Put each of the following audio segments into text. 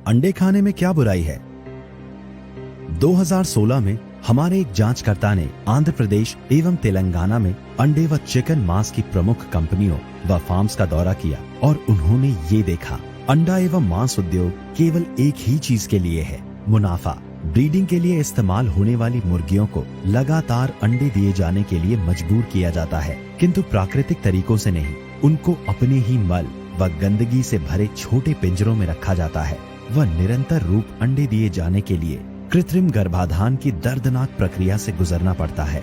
अंडे खाने में क्या बुराई है? 2016 में हमारे एक जांचकर्ता ने आंध्र प्रदेश एवं तेलंगाना में अंडे व चिकन मांस की प्रमुख कंपनियों व फार्म्स का दौरा किया और उन्होंने ये देखा, अंडा एवं मांस उद्योग केवल एक ही चीज के लिए है, मुनाफा। ब्रीडिंग के लिए इस्तेमाल होने वाली मुर्गियों को लगातार अंडे दिए जाने के लिए मजबूर किया जाता है, किंतु प्राकृतिक तरीकों से नहीं। उनको अपने ही मल व गंदगी से भरे छोटे पिंजरों में रखा जाता है व निरंतर रूप अंडे दिए जाने के लिए कृत्रिम गर्भाधान की दर्दनाक प्रक्रिया से गुजरना पड़ता है।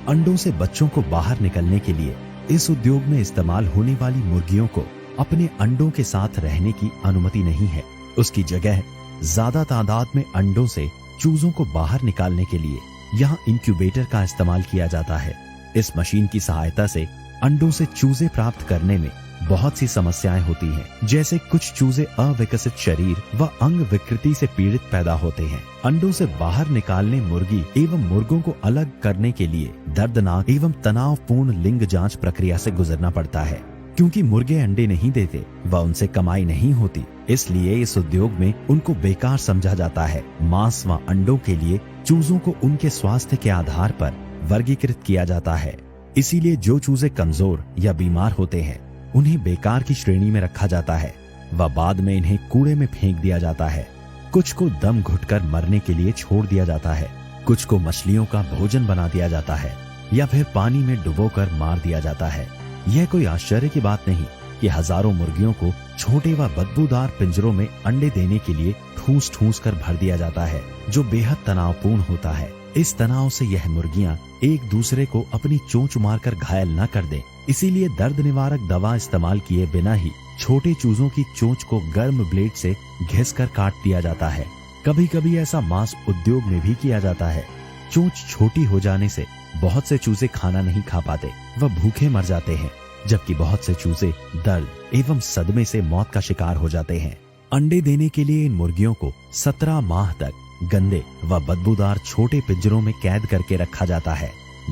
अंडों से बच्चों को बाहर निकलने के लिए इस उद्योग में इस्तेमाल होने वाली मुर्गियों को अपने अंडों के साथ रहने की अनुमति नहीं है। उसकी जगह ज्यादा तादाद में अंडों से चूजों को बाहर निकालने के लिए यहाँ इंक्यूबेटर का इस्तेमाल किया जाता है। इस मशीन की सहायता से अंडों से चूजे प्राप्त करने में बहुत सी समस्याएं होती हैं, जैसे कुछ चूजे अविकसित शरीर व अंग विकृति से पीड़ित पैदा होते हैं। अंडों से बाहर निकालने मुर्गी एवं मुर्गों को अलग करने के लिए दर्दनाक एवं तनावपूर्ण लिंग जांच प्रक्रिया से गुजरना पड़ता है। क्योंकि मुर्गे अंडे नहीं देते व उनसे कमाई नहीं होती, इसलिए इस उद्योग में उनको बेकार समझा जाता है। मांस व अंडों के लिए चूजों को उनके स्वास्थ्य के आधार पर वर्गीकृत किया जाता है। इसीलिए जो चूजे कमजोर या बीमार होते हैं उन्हें बेकार की श्रेणी में रखा जाता है व बाद में इन्हें कूड़े में फेंक दिया जाता है। कुछ को दम घुटकर मरने के लिए छोड़ दिया जाता है, कुछ को मछलियों का भोजन बना दिया जाता है या फिर पानी में डुबोकर मार दिया जाता है। यह कोई आश्चर्य की बात नहीं कि हजारों मुर्गियों को छोटे व बदबूदार पिंजरों में अंडे देने के लिए ठूस ठूस कर भर दिया जाता है, जो बेहद तनावपूर्ण होता है। इस तनाव से यह मुर्गियां एक दूसरे को अपनी चोंच मारकर घायल न कर दें, इसीलिए दर्द निवारक दवा इस्तेमाल किए बिना ही छोटे चूजों की चोंच को गर्म ब्लेड से घिसकर काट दिया जाता है। कभी कभी ऐसा मांस उद्योग में भी किया जाता है। चोंच छोटी हो जाने से बहुत से चूजे खाना नहीं खा पाते व भूखे मर जाते हैं, जबकि बहुत से चूजे दर्द एवं सदमे से मौत का शिकार हो जाते हैं। अंडे देने के लिए इन मुर्गियों को 17 माह तक गंदे व बदबूदार छोटे पिंजरों में कैद करके रखा जाता है,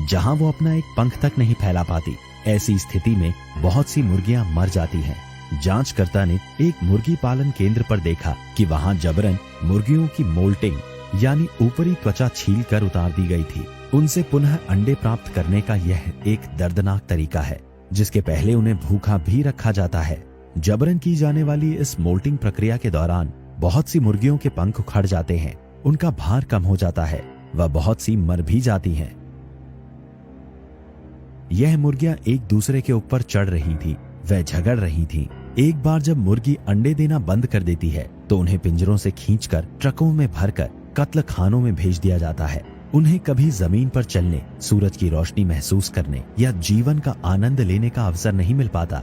जहां वो अपना एक पंख तक नहीं फैला पाती। ऐसी स्थिति में बहुत सी मुर्गियां मर जाती हैं। जांचकर्ता ने एक मुर्गी पालन केंद्र पर देखा कि वहां जबरन मुर्गियों की मोल्टिंग यानी ऊपरी त्वचा छील कर उतार दी गई थी। उनसे पुनः अंडे प्राप्त करने का यह एक दर्दनाक तरीका है, जिसके पहले उन्हें भूखा भी रखा जाता है। जबरन की जाने वाली इस मोल्टिंग प्रक्रिया के दौरान बहुत सी मुर्गियों के पंख उखड़ जाते हैं, उनका भार कम हो जाता है व बहुत सी मर भी जाती हैं। यह मुर्गियां एक दूसरे के ऊपर चढ़ रही थी, वह झगड़ रही थी। एक बार जब मुर्गी अंडे देना बंद कर देती है तो उन्हें पिंजरों से खींचकर ट्रकों में भरकर कत्ल खानों में भेज दिया जाता है। उन्हें कभी जमीन पर चलने, सूरज की रोशनी महसूस करने या जीवन का आनंद लेने का अवसर नहीं मिल पाता।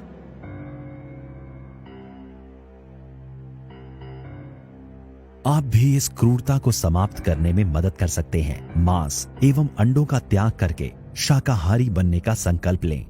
आप भी इस क्रूरता को समाप्त करने में मदद कर सकते हैं। मांस एवं अंडों का त्याग करके शाकाहारी बनने का संकल्प लें।